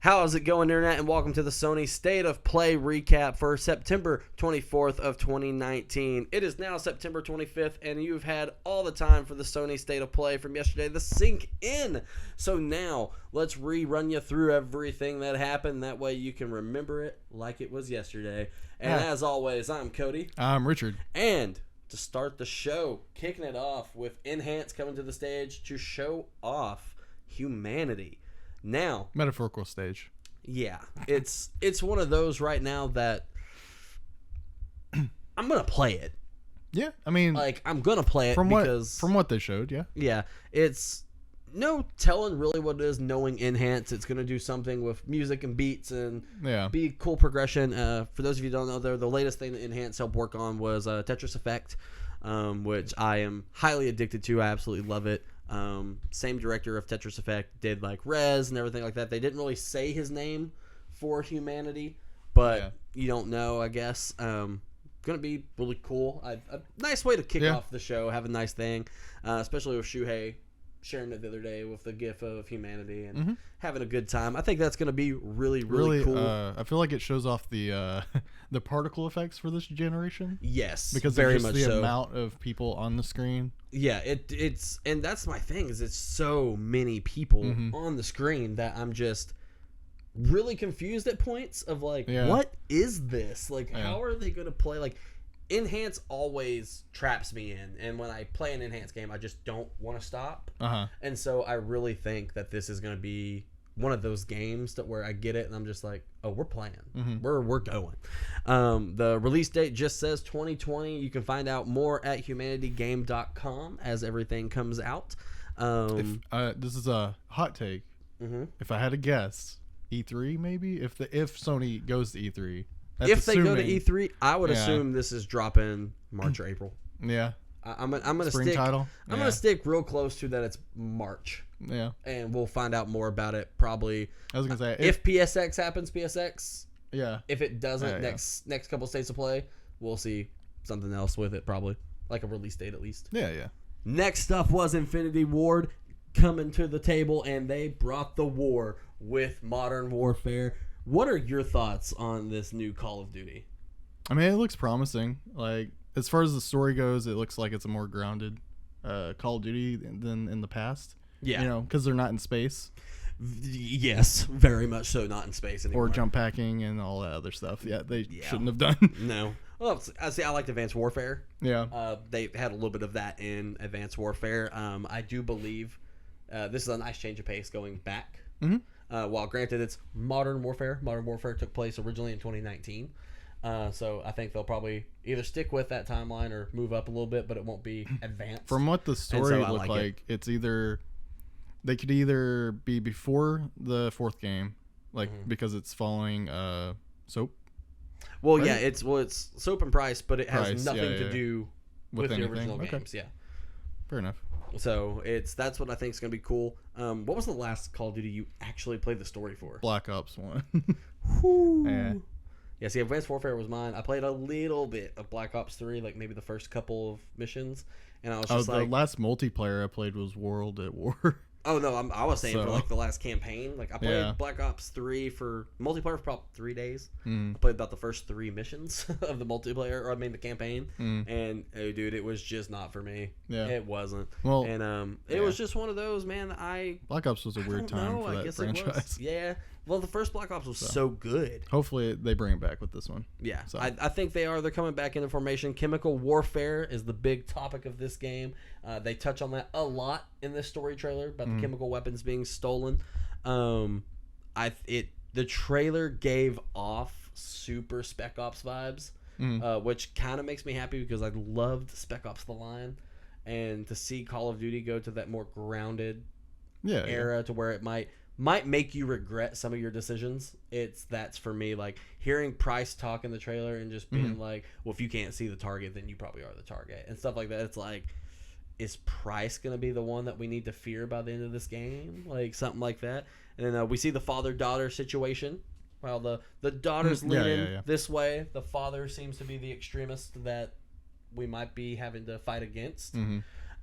How's it going, Internet? And welcome to the Sony State of Play recap for September 24th of 2019. It is now September 25th, and you've had all the time for the Sony State of Play from yesterday to sink in. So now, let's rerun you through everything that happened. That way you can remember it like it was yesterday. And as always, I'm Cody. I'm Richard. And to start the show, kicking it off with Enhance coming to the stage to show off Humanity. Now, metaphorical stage. Yeah, it's one of those right now that I'm gonna play it. Yeah, I mean, I'm gonna play it from what they showed. Yeah, it's no telling really what it is. Knowing Enhance, it's gonna do something with music and beats and be cool progression. For those of you who don't know, the latest thing that Enhance helped work on was Tetris Effect, which I am highly addicted to. I absolutely love it. Same director of Tetris Effect did like Rez and everything like that. They didn't really say his name for Humanity, but you don't know, I guess. Gonna be really cool. A nice way to kick off the show. Have a nice thing, especially with Shuhei sharing it the other day with the GIF of Humanity and having a good time. I think that's gonna be really cool. I feel like it shows off the the particle effects for this generation. Yes, because very just much the so. Amount of people on the screen. Yeah, it's and that's my thing is it's so many people on the screen that I'm just really confused at points of like, what is this? Like, how are they going to play? Like, Enhance always traps me in, and when I play an Enhance game, I just don't want to stop. And so I really think that this is going to be one of those games that where I get it and I'm just like, oh, we're playing. We're going. The release date just says 2020. You can find out more at humanitygame.com as everything comes out. This is a hot take. If I had to guess, E3 maybe? If Sony goes to E3. If they go to E3, I would assume this is dropping March or April. Yeah. I'm gonna Spring stick. Title. I'm gonna stick real close to that. It's March. Yeah. And we'll find out more about it probably. I was gonna say if PSX happens, PSX. Yeah. If it doesn't, next couple states of play, we'll see something else with it probably, like a release date at least. Yeah. Next up was Infinity Ward coming to the table, and they brought the war with Modern Warfare. What are your thoughts on this new Call of Duty? I mean, it looks promising. Like, as far as the story goes, it looks like it's a more grounded Call of Duty than in the past. Yeah. You know, because they're not in space. Yes, very much so, not in space anymore. Or jump packing and all that other stuff. Yeah, they shouldn't have done. No. Well, I liked Advanced Warfare. Yeah. They had a little bit of that in Advanced Warfare. I do believe this is a nice change of pace going back. While granted it's Modern Warfare. Modern Warfare took place originally in 2019. So I think they'll probably either stick with that timeline or move up a little bit, but it won't be advanced. From what the story looked like, it's either they could either be before the fourth game, like because it's following Soap. Well, right? It's Soap and Price, but it has nothing to do with the original games. Yeah. Fair enough. So that's what I think is going to be cool. What was the last Call of Duty you actually played the story for? Black Ops 1. Yeah, see, Advanced Warfare was mine. I played a little bit of Black Ops 3, like maybe the first couple of missions, and I was just the last multiplayer I played was World at War. Oh no, I was saying for like the last campaign. Like I played Black Ops 3 for multiplayer for probably 3 days. I played about the first 3 missions of the multiplayer, or I mean the campaign. And oh, dude, it was just not for me. Yeah, it wasn't. Well, and it was just one of those, man. Black Ops was a weird time for that franchise. Yeah. Well, the first Black Ops was so good. Hopefully, they bring it back with this one. Yeah, so. I think they are. They're coming back into formation. Chemical warfare is the big topic of this game. They touch on that a lot in this story trailer about the chemical weapons being stolen. The trailer gave off super Spec Ops vibes, which kind of makes me happy because I loved Spec Ops: The Line, and to see Call of Duty go to that more grounded era to where it might make you regret some of your decisions. That's for me, like hearing Price talk in the trailer and just being like, well, if you can't see the target, then you probably are the target and stuff like that. It's like, is Price going to be the one that we need to fear by the end of this game? Like something like that. And then we see the father-daughter situation. While the daughter's leaning this way, the father seems to be the extremist that we might be having to fight against.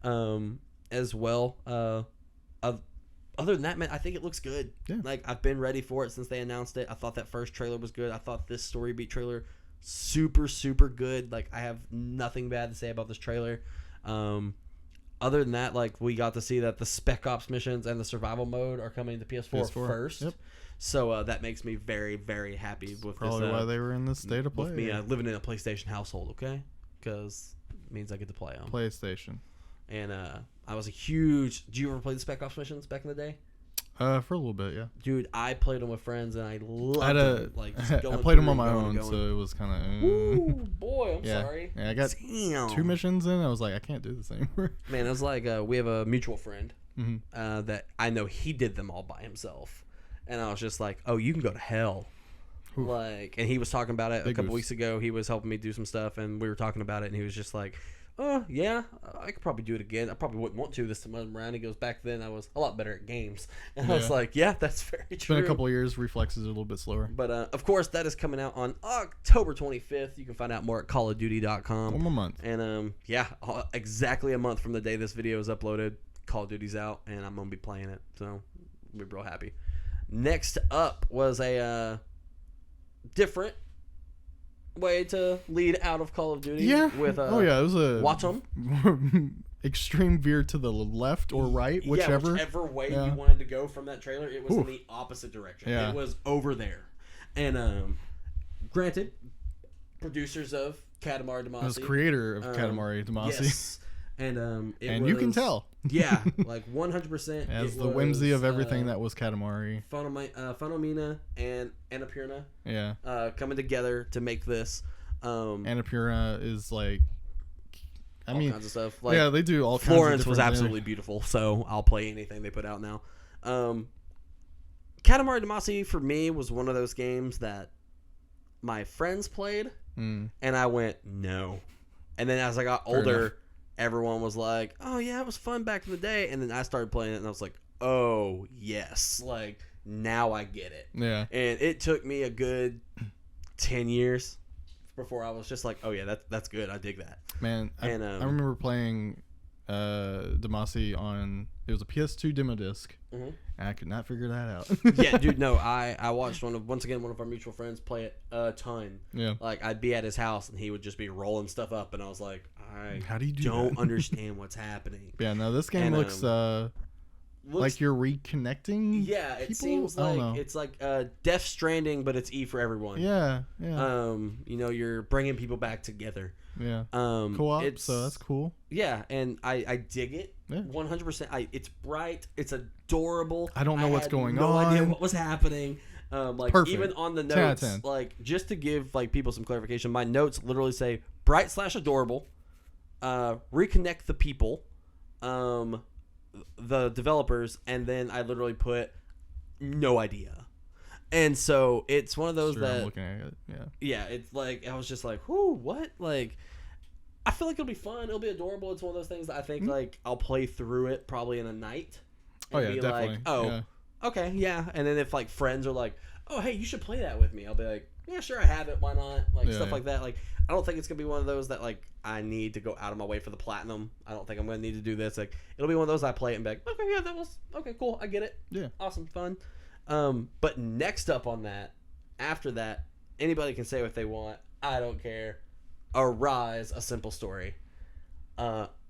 As well. other than that, man, I think it looks good. Yeah. Like, I've been ready for it since they announced it. I thought that first trailer was good. I thought this Story Beat trailer super, super good. Like, I have nothing bad to say about this trailer. Other than that, like, we got to see that the Spec Ops missions and the survival mode are coming to PS4 first. Yep. So that makes me very, very happy with probably this. Why they were in this state of play. With me living in a PlayStation household, okay? Because it means I get to play them. PlayStation. And I was a huge... Did you ever play the Spec Ops missions back in the day? For a little bit, yeah. Dude, I played them with friends, and I loved them. Like, I played them on my own, so it was kind of... Ooh, boy, I'm sorry. Yeah, I got 2 missions in. I was like, I can't do this anymore. Man, it was like we have a mutual friend that I know he did them all by himself. And I was just like, oh, you can go to hell. Oof. Like, and he was talking about it a couple weeks ago. He was helping me do some stuff, and we were talking about it, and he was just like... Oh, yeah, I could probably do it again. I probably wouldn't want to this time around. He goes, back then I was a lot better at games. And I was like, yeah, that's very true. It's been a couple of years. Reflexes are a little bit slower. But, of course, that is coming out on October 25th. You can find out more at callofduty.com. 1 more month. And, yeah, exactly a month from the day this video is uploaded, Call of Duty's out, and I'm going to be playing it. So, we'll be real happy. Next up was a different way to lead out of Call of Duty. Yeah. With it was a watch them. Extreme veer to the left or right, whichever. Yeah, whichever way you wanted to go from that trailer, it was in the opposite direction. Yeah. It was over there. And granted, producers of Katamari Damacy. It was creator of Katamari Damacy. Yes. And you can tell. Yeah, like 100%. As the whimsy of everything that was Katamari. Phenomena and Annapurna. Yeah. Coming together to make this. Annapurna is like... all kinds of stuff. Like, yeah, they do all kinds of Florence was absolutely beautiful, so I'll play anything they put out now. Katamari Damacy, for me, was one of those games that my friends played, and I went, no. And then as I got older... Everyone was like, oh, yeah, it was fun back in the day. And then I started playing it, and I was like, oh, yes. Like, now I get it. Yeah. And it took me a good 10 years before I was just like, oh, yeah, that's good. I dig that. Man, I remember playing Damacy on... It was a PS2 demo disc, and I could not figure that out. Yeah, dude, no. I watched one of our mutual friends play it a ton. Yeah. Like, I'd be at his house, and he would just be rolling stuff up, and I was like... How do you don't understand what's happening. Yeah, no, this game looks like you're reconnecting. Yeah, it seems like it's like Death Stranding, but it's E for everyone. Yeah. You're bringing people back together. Yeah. Co-op, so that's cool. Yeah, and I dig it. 100%. It's bright. It's adorable. I don't know what's going on. No idea what was happening. Perfect. Even on the notes, 10 out of 10. like just to give like people some clarification, my notes literally say bright/adorable. Reconnect the people, the developers, and then I literally put no idea. And so it's one of those that I'm looking at it. Yeah, it's like I was just like, whoo, what? Like, I feel like it'll be fun. It'll be adorable. It's one of those things that I think like I'll play through it probably in a night. And be definitely. Like, oh, okay, yeah. And then if like friends are like, oh, hey, you should play that with me, I'll be like, yeah, sure, I have it. Why not? Like stuff like that. Like, I don't think it's gonna be one of those that like I need to go out of my way for the platinum. I don't think I'm gonna need to do this. Like, it'll be one of those I play it and be like, okay, yeah, that was okay, cool, I get it. Yeah, awesome, fun. But next up on that, after that, anybody can say what they want. I don't care. Arise, A Simple Story.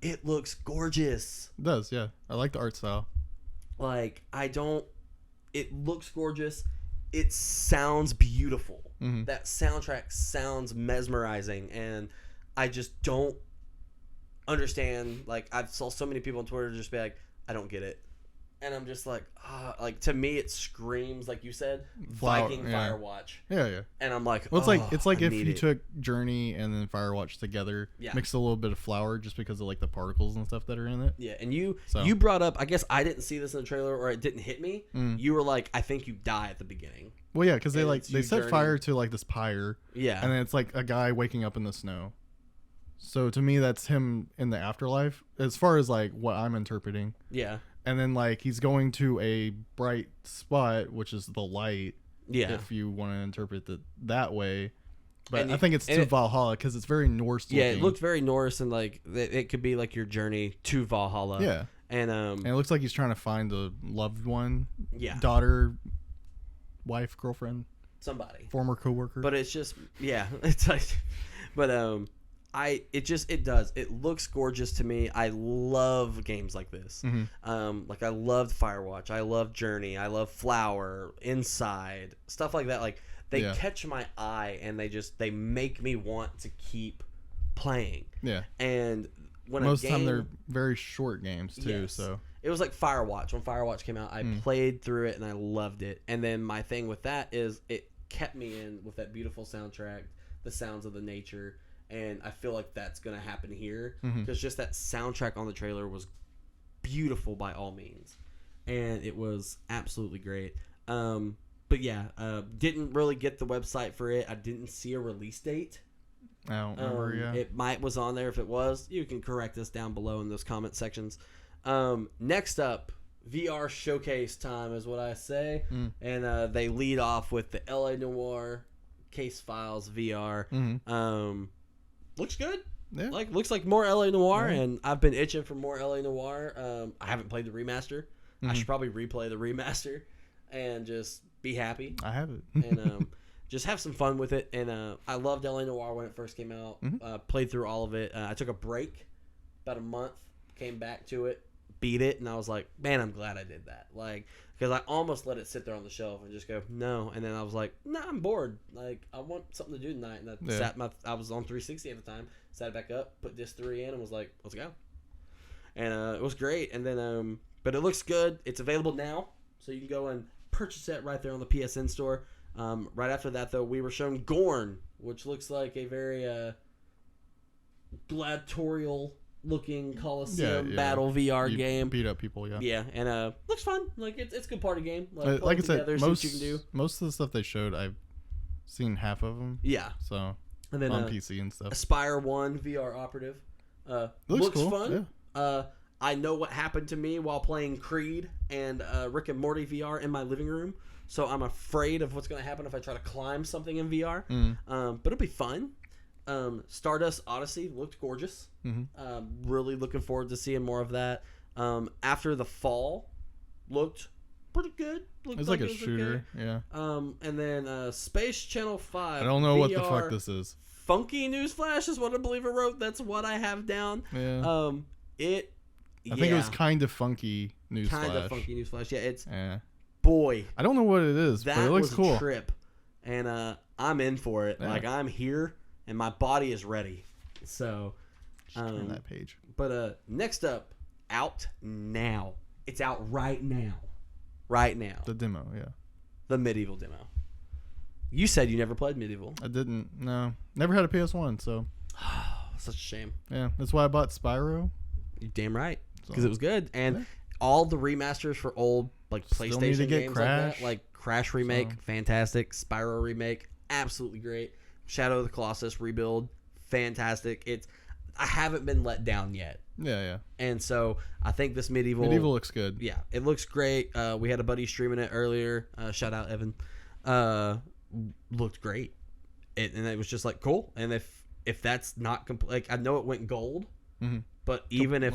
It looks gorgeous. It does, yeah. I like the art style. Like, it looks gorgeous. It sounds beautiful. Mm-hmm. That soundtrack sounds mesmerizing, and I just don't understand. Like, I've saw so many people on Twitter just be like, I don't get it. And I'm just like, like to me it screams, like you said, Viking Firewatch. Yeah. And I'm like, well, it's like if you took Journey and then Firewatch together, mixed a little bit of flour just because of like the particles and stuff that are in it. Yeah, and you brought up, I guess I didn't see this in the trailer or it didn't hit me. You were like, I think you die at the beginning. Well, yeah, because they set fire to like this pyre. Yeah. And then it's like a guy waking up in the snow. So to me, that's him in the afterlife, as far as like what I'm interpreting. Yeah. And then, like, he's going to a bright spot, which is the light. Yeah. If you want to interpret it that way. But I think it's to Valhalla because it's very Norse looking. Yeah, it looked very Norse, and, like, it could be, like, your journey to Valhalla. Yeah. And it looks like he's trying to find a loved one, daughter, wife, girlfriend, somebody, former coworker. But it's just, it's like, but it looks gorgeous to me. I love games like this. Like I loved Firewatch, I love Journey, I love Flower, Inside, stuff like that. Like they catch my eye and they make me want to keep playing. Yeah. And when most of the time they're very short games too. Yes. So it was like Firewatch. When Firewatch came out, I played through it and I loved it. And then my thing with that is it kept me in with that beautiful soundtrack, the sounds of the nature, and I feel like that's gonna happen here because just that soundtrack on the trailer was beautiful by all means, and it was absolutely great. But didn't really get the website for it. I didn't see a release date. I don't remember. It was on there. If it was, you can correct us down below in those comment sections. Next up, VR showcase time is what I say, and they lead off with the LA Noire Case Files VR. Looks good. Yeah. Looks like more LA Noire, and I've been itching for more LA Noire. I haven't played the remaster. I should probably replay the remaster and just be happy. I have it. And just have some fun with it. And I loved LA Noire when it first came out. Played through all of it. I took a break about a month, came back to it, beat it, and I was like, man, I'm glad I did that. Like, because I almost let it sit there on the shelf and just go, no. And then I was like, nah, I'm bored. Like, I want something to do tonight. And I was on 360 at the time, sat it back up, put Disc 3 in, and was like, let's go. And it was great. And then, but it looks good. It's available now, so you can go and purchase it right there on the PSN store. Right after that, though, we were shown Gorn, which looks like a very gladiatorial looking Coliseum battle VR game. Beat up people, yeah, and looks fun. Like it's a good party game. Like I said, most of the stuff they showed, I've seen half of them. Yeah, so and then on PC and stuff. Aspire 1 VR operative looks cool. Fun. Yeah. I know what happened to me while playing Creed and Rick and Morty VR in my living room. So I'm afraid of what's going to happen if I try to climb something in VR. But it'll be fun. Stardust Odyssey looked gorgeous. Really looking forward to seeing more of that. After the Fall looked pretty good. It's like a shooter, okay. Yeah. And then Space Channel 5. I don't know VR, what the fuck this is. Funky Newsflash is what I believe it wrote. That's what I have down. Yeah. I think it was kind of funky Newsflash. Kind of funky Newsflash. Yeah, it's... Yeah. Boy, I don't know what it is, but it looks cool. That was a trip, and I'm in for it. Yeah. Like I'm here, and my body is ready. So, turn that page. But next up, out now. It's out right now. Right now. The demo, yeah. The Medieval demo. You said you never played Medieval. I didn't. No, never had a PS1, so. Such a shame. Yeah, that's why I bought Spyro. You're damn right, because it was good, and all the remasters for old. Like PlayStation games Crash. Like that, like Crash remake, fantastic. Spyro remake, absolutely great. Shadow of the Colossus rebuild, fantastic. I haven't been let down yet. Yeah. And so I think this Medieval looks good. Yeah, it looks great. We had a buddy streaming it earlier. Shout out Evan. Looked great. And it was just like cool. And if that's not complete, like I know it went gold. But even if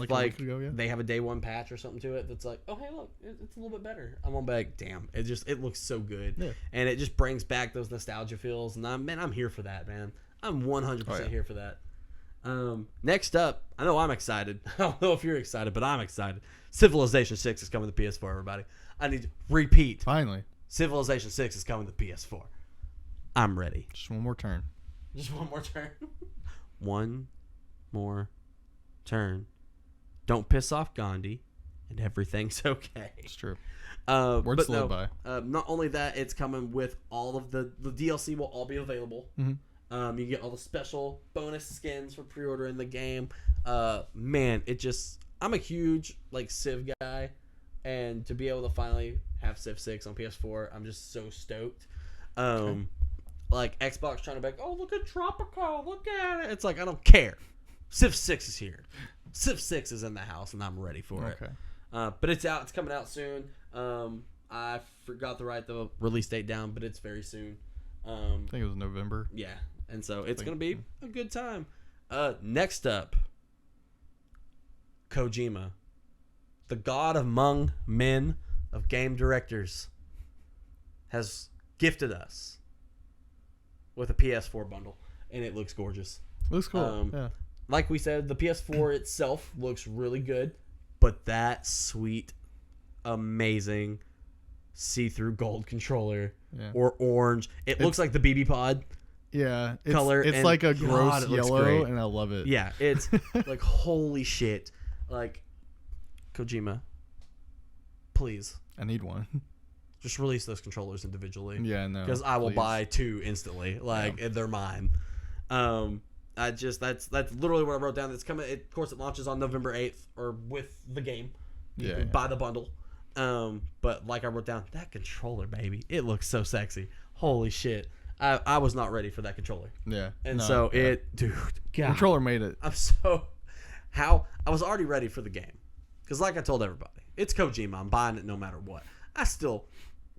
they have a day one patch or something to it that's like, oh hey look, it's a little bit better, I'm gonna be like, damn, it looks so good, and it just brings back those nostalgia feels, and I'm here for that, man. I'm 100% here for that. Next up, I know I'm excited. I don't know if you're excited, but I'm excited. Civilization 6 is coming to PS4, everybody. I need to repeat. Finally, Civilization 6 is coming to PS4. I'm ready. Just one more turn. One more turn. Don't piss off Gandhi, and everything's okay. It's true. Words to live by. Not only that, it's coming with all of the DLC will all be available. You get all the special bonus skins for pre-ordering the game. Man, I'm a huge Civ guy, and to be able to finally have Civ 6 on PS4, I'm just so stoked. Like Xbox trying to be like, oh look at Tropico, look at it. It's like I don't care. Civ 6 is here. Civ 6 is in the house, and I'm ready for it. But it's out. It's coming out soon. I forgot to write the release date down, but it's very soon. I think it was November. Yeah, and so it's going to be a good time. Next up, Kojima. the god among men of game directors, has gifted us with a PS4 bundle, and it looks gorgeous. Looks cool. Yeah. Like we said, the PS4 itself looks really good, but that sweet, amazing see-through gold controller or orange. It looks like the BB Pod. Yeah, color. It's like a gross yellow, and I love it. Yeah, it's like holy shit. Like Kojima, please. I need one. Just release those controllers individually. Yeah, no. Because I will buy 2 instantly. Like they're mine. That's literally what I wrote down. It's coming. Of course, it launches on November 8th, or with the game. You can buy the bundle. But like I wrote down, that controller, baby, it looks so sexy. Holy shit. I was not ready for that controller. Yeah. And dude, God. Controller made it. I was already ready for the game. Because like I told everybody, it's Kojima. I'm buying it no matter what. I still,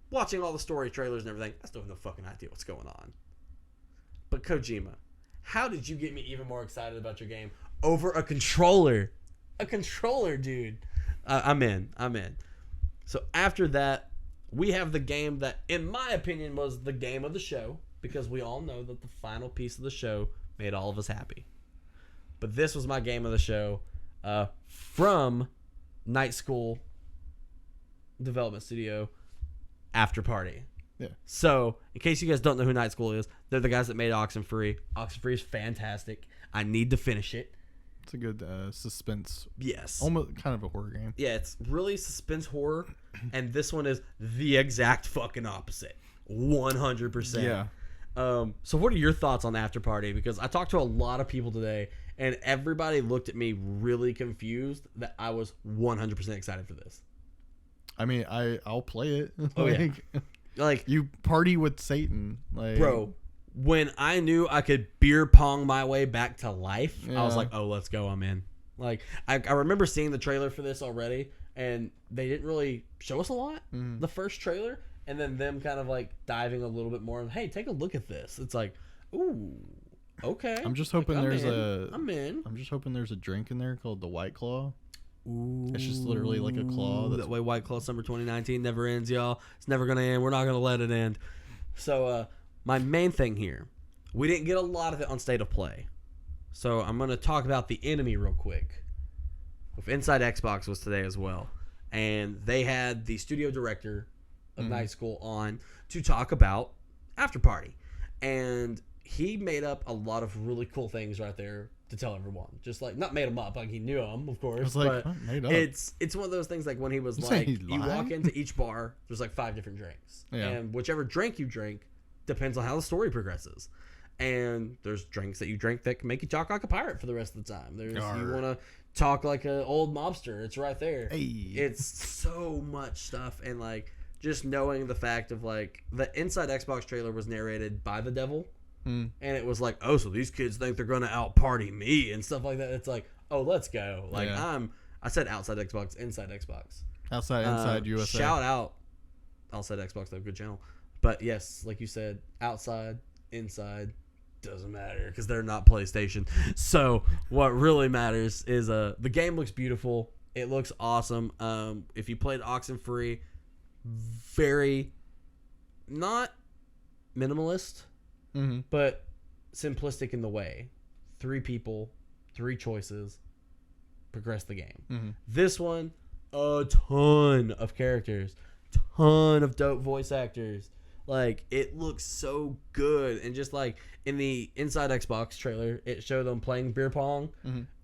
watching all the story trailers and everything, I still have no fucking idea what's going on. But Kojima, how did you get me even more excited about your game over a controller? A controller, dude. I'm in. So after that, we have the game that, in my opinion, was the game of the show, because we all know that the final piece of the show made all of us happy. But this was my game of the show from Night School Development Studio, After Party. Yeah. So, in case you guys don't know who Night School is, they're the guys that made Oxenfree. Oxenfree is fantastic. I need to finish it. It's a good suspense. Yes. Almost kind of a horror game. Yeah, it's really suspense horror, and this one is the exact fucking opposite. 100%. Yeah. So what are your thoughts on After Party? Because I talked to a lot of people today, and everybody looked at me really confused that I was 100% excited for this. I mean, I'll play it. Oh, yeah. Like, you party with Satan. Like, bro, when I knew I could beer pong my way back to life, I was like, oh, let's go, I'm in. Like, I remember seeing the trailer for this already, and they didn't really show us a lot, the first trailer, and then them kind of like diving a little bit more, and hey, take a look at this. It's like, ooh, okay. I'm just hoping I'm in. I'm just hoping there's a drink in there called the White Claw. Ooh, it's just literally like a claw. That way White Claw Summer 2019 never ends, y'all. It's never going to end. We're not going to let it end. So, my main thing here, we didn't get a lot of it on State of Play. So, I'm going to talk about the enemy real quick. With Inside Xbox was today as well. And they had the studio director of Night School on to talk about After Party. And he made up a lot of really cool things right there to tell everyone. Just like, not made them up, like he knew them, of course. It's like, but made up. It's one of those things like when he was like, you walk into each bar, there's like 5 different drinks. Yeah. And whichever drink you drink depends on how the story progresses. And there's drinks that you drink that can make you talk like a pirate for the rest of the time. There's you want to talk like an old mobster. It's right there. Hey. It's so much stuff. And like, just knowing the fact of like, the Inside Xbox trailer was narrated by the devil. And it was like, oh, so these kids think they're going to out-party me and stuff like that. It's like, oh, let's go. Like, I said outside Xbox, inside Xbox. Inside USA. Shout out outside Xbox, though, good channel. But yes, like you said, outside, inside, doesn't matter because they're not PlayStation. So what really matters is the game looks beautiful. It looks awesome. If you played Oxenfree, very not minimalist, but simplistic in the way. 3 people, 3 choices, progress the game. This one, a ton of characters, ton of dope voice actors. Like, it looks so good. And just like in the Inside Xbox trailer, it showed them playing beer pong.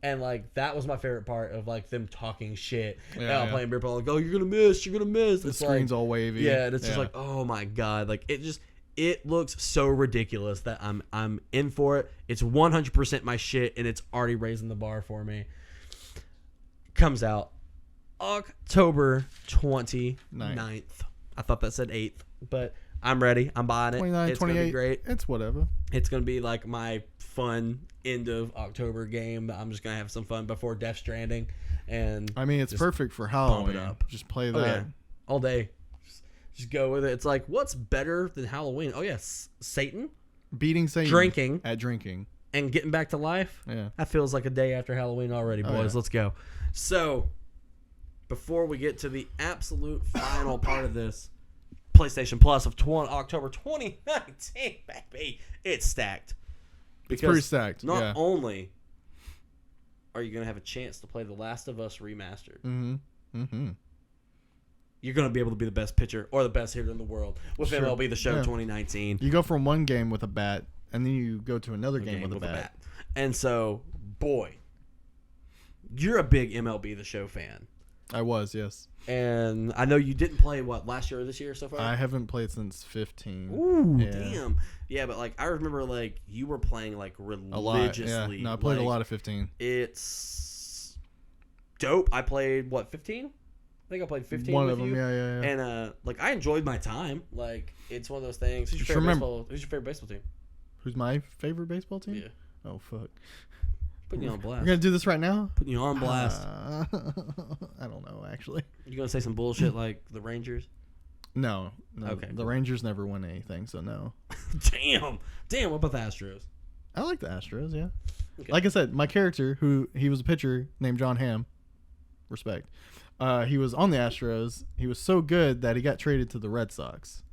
And like, that was my favorite part of like them talking shit. Playing beer pong. Like, oh, you're going to miss. The screen's all wavy. Yeah. And it's just like, oh my God. Like, it looks so ridiculous that I'm in for it. It's 100% my shit, and it's already raising the bar for me. Comes out October 29th. I thought that said 8th, but I'm ready. I'm buying it. 29, it's 28. Gonna be great. It's whatever. It's gonna be like my fun end of October game. I'm just gonna have some fun before Death Stranding, and I mean, it's perfect for Halloween. Just play that all day. Just go with it. It's like, what's better than Halloween? Oh, yes. Satan. Beating Satan. Drinking. And getting back to life. Yeah. That feels like a day after Halloween already, boys. Let's go. So, before we get to the absolute final part of this, PlayStation Plus of October 2019, baby, it's stacked. It's pretty stacked. Not only are you going to have a chance to play The Last of Us Remastered, you're going to be able to be the best pitcher or the best hitter in the world with MLB The Show 2019. You go from one game with a bat, and then you go to another game with a bat. And so, boy, you're a big MLB The Show fan. I was, yes. And I know you didn't play, last year or this year so far? I haven't played since 15. Ooh, damn. Yeah, but, I remember, you were playing, religiously. A lot, yeah. No, I played a lot of 15. It's dope. I played, 15? I think I played 15 One with of them, you. yeah. And, I enjoyed my time. It's one of those things. Who's your favorite baseball team? Who's my favorite baseball team? Yeah. Oh, fuck. Putting you on blast. We're going to do this right now? Putting you on blast. I don't know, actually. You going to say some bullshit like the Rangers? No. Okay. The Rangers never win anything, so no. Damn. What about the Astros? I like the Astros, yeah. Okay. Like I said, my character, he was a pitcher named John Hamm. Respect. He was on the Astros. He was so good that he got traded to the Red Sox.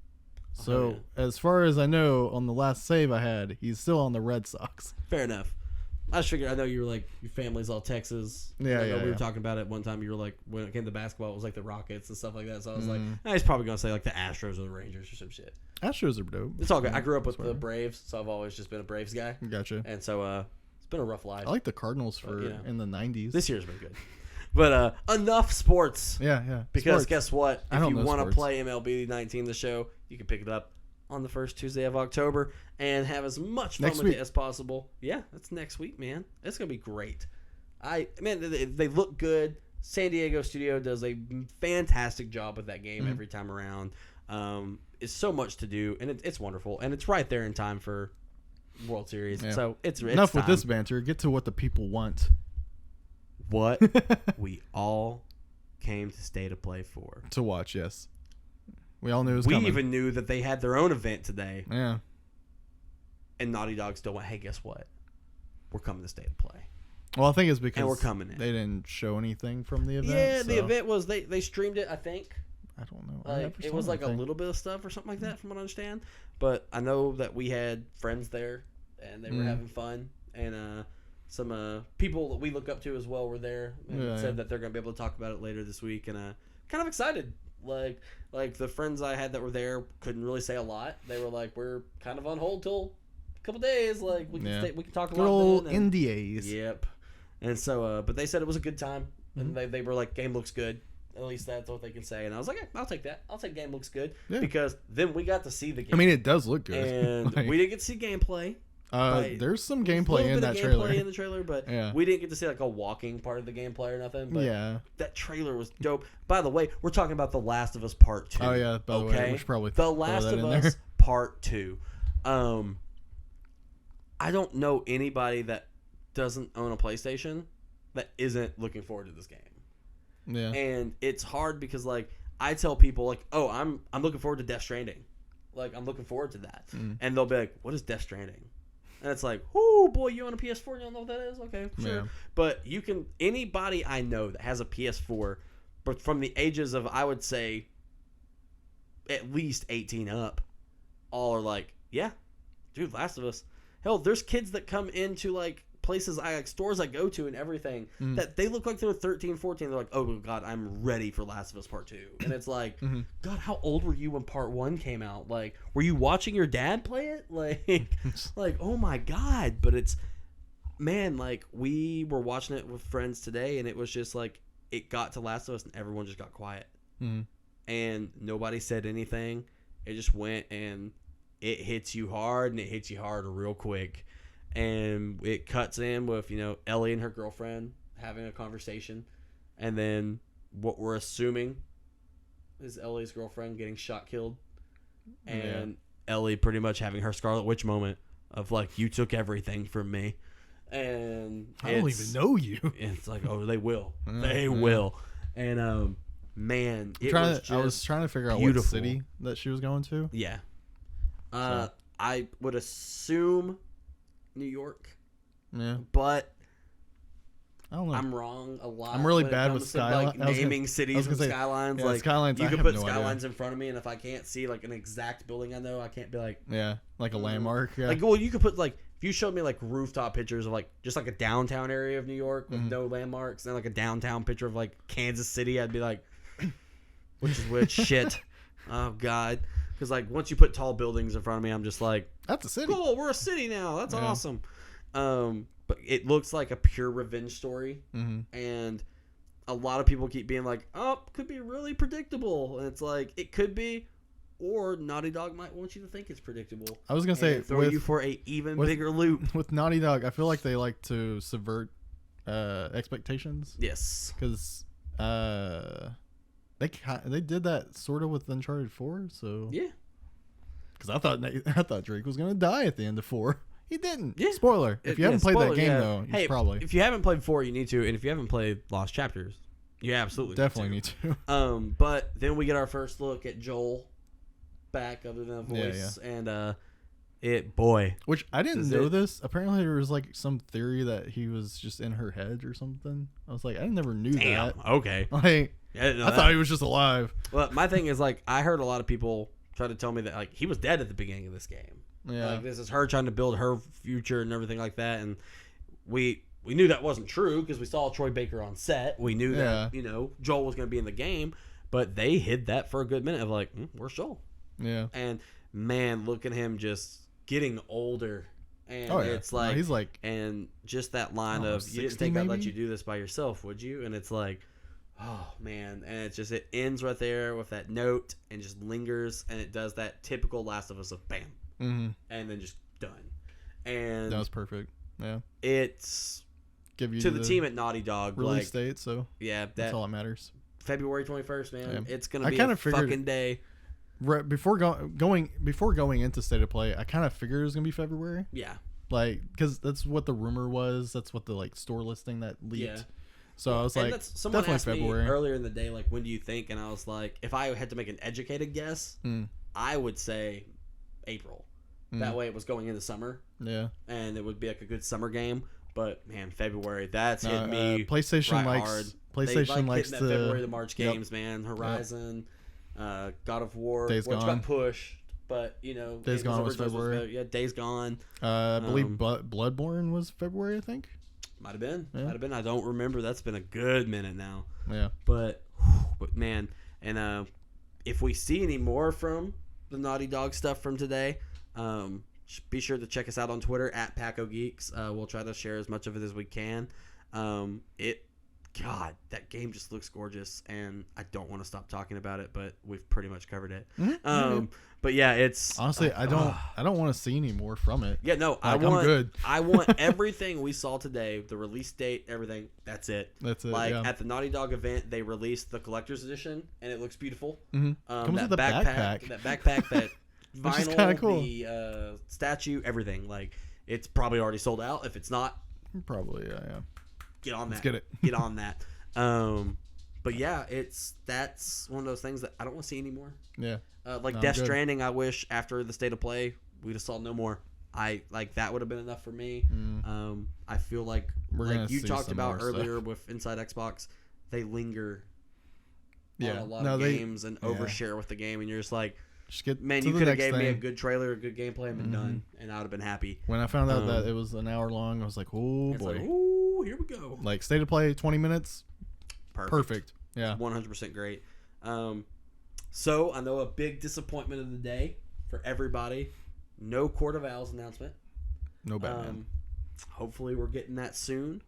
So, as far as I know, on the last save I had, he's still on the Red Sox. Fair enough. I just figured, I know you were your family's all Texas. Yeah, We were talking about it one time. You were when it came to basketball, it was the Rockets and stuff like that. So I was he's probably going to say the Astros or the Rangers or some shit. Astros are dope. It's all good. I grew up with the Braves, so I've always just been a Braves guy. Gotcha. And so it's been a rough life. I like the Cardinals in the 90s. This year's been good. But enough sports. Yeah. Because guess what? If you want to play MLB 19 the show, you can pick it up on the first Tuesday of October and have as much fun with it as possible. Yeah, that's next week, man. It's going to be great. They look good. San Diego Studio does a fantastic job with that game every time around. It's so much to do, and it's wonderful. And it's right there in time for World Series. Yeah. So it's enough time. With this banter. Get to what the people want. What we all came to stay to play for. To watch, yes. We all knew it was coming. We even knew that they had their own event today. Yeah. And Naughty Dog still went, hey, guess what? We're coming to stay to play. Well, I think it's because and we're coming in. They didn't show anything from the event. Yeah, the event was, they streamed it, I think. I don't know. It was a little bit of stuff or something like that from what I understand. But I know that we had friends there, and they were having fun. And some people that we look up to as well were there and said that they're going to be able to talk about it later this week. And kind of excited. Like the friends I had that were there couldn't really say a lot. They were we're kind of on hold till a couple days. We can talk a lot. Old NDAs. Yep. And so, but they said it was a good time, and they were game looks good. At least that's what they can say. And I was like, I'll take that. I'll take game looks good because then we got to see the game. I mean, it does look good, and we didn't get to see gameplay. There's some gameplay in that trailer. In the trailer, but we didn't get to see a walking part of the gameplay or nothing. But that trailer was dope. By the way, we're talking about The Last of Us Part 2. Oh yeah, by the way, we should probably The Last of Us Part 2. I don't know anybody that doesn't own a PlayStation that isn't looking forward to this game. Yeah, and it's hard because I tell people oh, I'm looking forward to Death Stranding. I'm looking forward to that, and they'll be like, what is Death Stranding? And it's oh boy, you own a PS4, you don't know what that is? Okay, sure. Yeah. But anybody I know that has a PS4, but from the ages of, I would say, at least 18 up, all are yeah, dude, Last of Us. Hell, there's kids that come into places stores I go to and everything that they look like they're 13, 14. They're oh God, I'm ready for Last of Us Part 2. And it's God, how old were you when Part 1 came out? Were you watching your dad play it? Oh my God. But it's, man, we were watching it with friends today, and it was just it got to Last of Us and everyone just got quiet. And nobody said anything. It just went, and it hits you hard, and it hits you hard real quick. And it cuts in with, Ellie and her girlfriend having a conversation. And then what we're assuming is Ellie's girlfriend getting killed. And Ellie pretty much having her Scarlet Witch moment of you took everything from me. And I don't even know you. It's oh, they will. They will. And man, I was trying to figure out what city that she was going to. Yeah. I would assume New York. Yeah. But I don't know. I'm wrong a lot. I'm really when it bad with comes to, like, naming cities and say, skylines. yeah, Like skylines, you I can have put no skylines idea. in front of me, and if I can't see like an exact building I know, I can't be like, Yeah, like a landmark. Yeah. like, well, you could put like, if you showed me like rooftop pictures of like just like a downtown area of New York with no landmarks, and like a downtown picture of like Kansas City, I'd be like, which is which? Shit. Oh God. Because like once you put tall buildings in front of me, I'm just like, That's a city. cool, we're a city now. That's Yeah. awesome. But it looks like a pure revenge story, and a lot of people keep being like, oh, could be really predictable, and it's like it could be, or Naughty Dog might want you to think it's predictable. I was gonna say throw you for a even bigger loop. With Naughty Dog, I feel like they like to subvert expectations. Yes, Because they did that sort of with Uncharted 4. So yeah. Because I thought Drake was gonna die at the end of 4. He didn't. Yeah. Spoiler. If you haven't played spoiler, that game yeah. though, you Hey, probably if you haven't played 4, you need to, and if you haven't played Lost Chapters, you absolutely definitely need need to. to. But then we get our first look at Joel back, other than a voice, and boy, Which I didn't Is know it- this. Apparently there was like some theory that he was just in her head or something. I was like, I never knew damn, that. okay. Like I didn't know I that. thought he was just alive. Well, my thing is like I heard a lot of people try to tell me that like he was dead at the beginning of this game. Yeah. Like this is her trying to build her future and everything like that, and we knew that wasn't true because we saw Troy Baker on set. We knew that Joel was going to be in the game, but they hid that for a good minute of like, where's Joel? Yeah. And man, look at him just getting older, and Oh yeah. it's like he's like and just that line Oh, of you didn't 60 think I'd let maybe? you do this by yourself, would you? And it's like, oh man, and it's just it ends right there with that note and just lingers, and it does that typical Last of Us of bam, and then just done. And that was perfect. Yeah. it's Give you to the team at Naughty Dog, release like date, so yeah, that's that all that matters. February 21st, man. Yeah. It's gonna I be kinda a figured- fucking day. Right before going into State of Play, I kind of figured it was gonna be February, Yeah, like because that's what the rumor was. That's what the like store listing that leaked. Yeah. So I was and like, that's, someone definitely asked February. me earlier in the day, like, when do you think? And I was like, if I had to make an educated guess, I would say April. That way it was going into summer, Yeah. and it would be like a good summer game. But man, February, that's hit me PlayStation right likes hard. PlayStation they likes hitting that February to to March Yep. games, man. Horizon, God of War, Days which Gone. got pushed, but Days Gone was originally February. Yeah, Days Gone I believe Bloodborne was February, I think. might have been. Yeah. Might have been. I don't remember. That's been a good minute now. Yeah. But man, and if we see any more from the Naughty Dog stuff from today, be sure to check us out on Twitter at Paco Geeks. We'll try to share as much of it as we can. God, that game just looks gorgeous, and I don't want to stop talking about it, but we've pretty much covered it. But yeah, it's Honestly, I don't want to see any more from it. yeah, no, Like, I'm good. I want everything we saw today, the release date, everything. That's it. That's it. Like yeah. at the Naughty Dog event, they released the collector's edition, and it looks beautiful. Comes That with a backpack. that backpack, that Which is vinyl, kinda cool. the statue, everything. Like it's probably already sold out. If it's not, Probably, yeah. get on that. Let's get it. Get on that. But yeah, that's one of those things that I don't want to see anymore. Yeah. Like No, I'm Death good. Stranding, I wish after the State of Play we just saw no more. I like that would have been enough for me. I feel like We're gonna like you see talked some about more earlier stuff. with Inside Xbox, they linger Yeah. on a lot No, of they- games and yeah. overshare with the game, and you're just like, Just get man, to you the could have next gave me a thing. good trailer, a good gameplay, and been done, and I would have been happy. When I found out that it was an hour long, I was like, oh It's boy. like, ooh, here we go. Like State of Play, 20 minutes, perfect. Yeah. 100% great. So I know a big disappointment of the day for everybody. No Court of Owls announcement. No Batman. Hopefully we're getting that soon.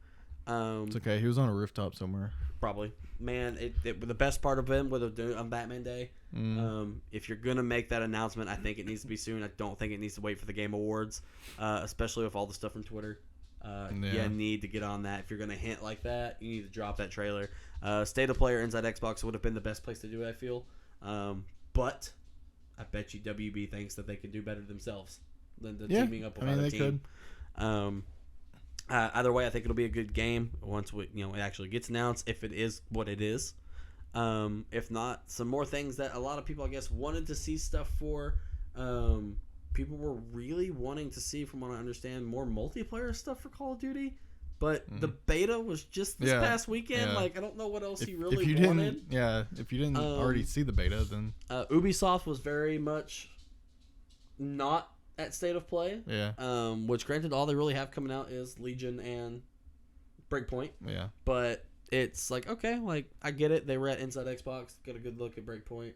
It's okay. He was on a rooftop somewhere. Probably. Man, the best part of him would have done on Batman Day. If you're gonna make that announcement, I think it needs to be soon. I don't think it needs to wait for the Game Awards, especially with all the stuff from Twitter. You need to get on that. If you're gonna hint like that, you need to drop that trailer. State of Play or Inside Xbox would have been the best place to do it, I feel. But I bet you WB thinks that they could do better themselves than teaming up with another team. Either way, I think it'll be a good game once it actually gets announced, if it is what it is. If not, some more things that a lot of people, I guess, wanted to see stuff for. People were really wanting to see, from what I understand, more multiplayer stuff for Call of Duty. but the beta was just this past weekend. Yeah. Like, I don't know what else he really if you wanted. if you didn't already see the beta, then Ubisoft was very much not at State of Play. yeah, Which, granted, all they really have coming out is Legion and Breakpoint. yeah, But it's like, okay, like, I get it. They were at Inside Xbox, got a good look at Breakpoint.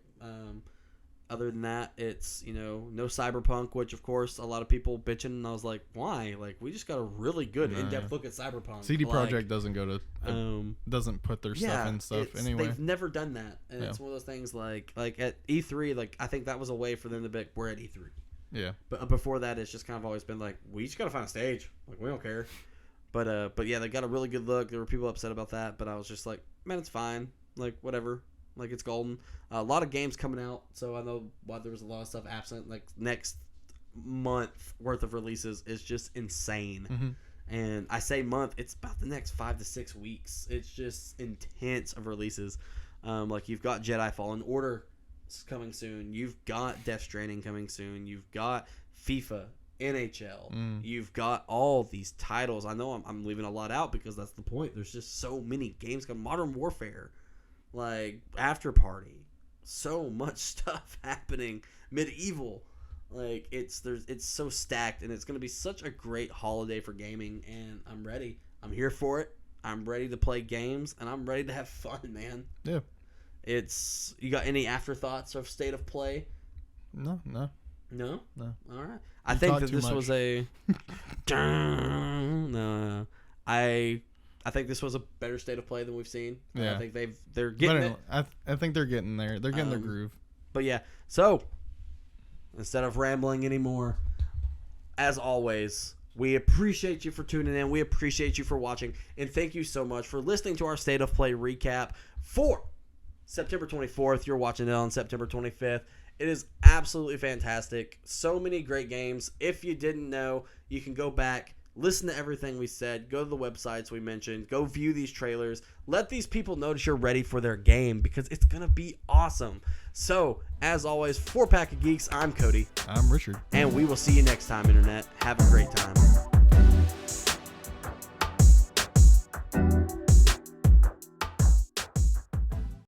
Other than that, it's, no Cyberpunk, which, of course, a lot of people bitching, and I was like, why? Like, we just got a really good in-depth look at Cyberpunk. CD like, Projekt doesn't go to doesn't put their stuff in stuff anyway. They've never done that, and it's one of those things like at E3, like, I think that was a way for them to be, we're at E3. Yeah, but before that, it's just kind of always been like, we just gotta find a stage, like, we don't care. But yeah, they got a really good look. There were people upset about that, but I was just like, man, it's fine, like, whatever. Like, it's golden. A lot of games coming out, so I know why there was a lot of stuff absent. Like, next month worth of releases is just insane. Mm-hmm. And I say month, it's about the next 5 to 6 weeks. It's just intense of releases. Like, you've got Jedi Fallen Order coming soon. You've got Death Stranding coming soon. You've got FIFA, NHL. You've got all these titles. I know I'm leaving a lot out because that's the point. There's just so many games coming. Modern Warfare. Like, After Party, so much stuff happening. Medieval, like, it's so stacked, and it's gonna be such a great holiday for gaming. And I'm ready. I'm here for it. I'm ready to play games, and I'm ready to have fun, man. Yeah. You got any afterthoughts of State of Play? No. No. All right. I You think talk that too this much. was a. No. I think this was a better State of Play than we've seen. Yeah. I think they're getting it. I think they're getting there. They're getting their groove. But yeah, so instead of rambling anymore, as always, we appreciate you for tuning in. We appreciate you for watching. And thank you so much for listening to our State of Play recap for September 24th. You're watching it on September 25th. It is absolutely fantastic. So many great games. If you didn't know, you can go back, listen to everything we said, go to the websites we mentioned, go view these trailers, let these people know that you're ready for their game because it's going to be awesome. So, as always, for Pack of Geeks, I'm Cody. I'm Richard. And we will see you next time, Internet. Have a great time.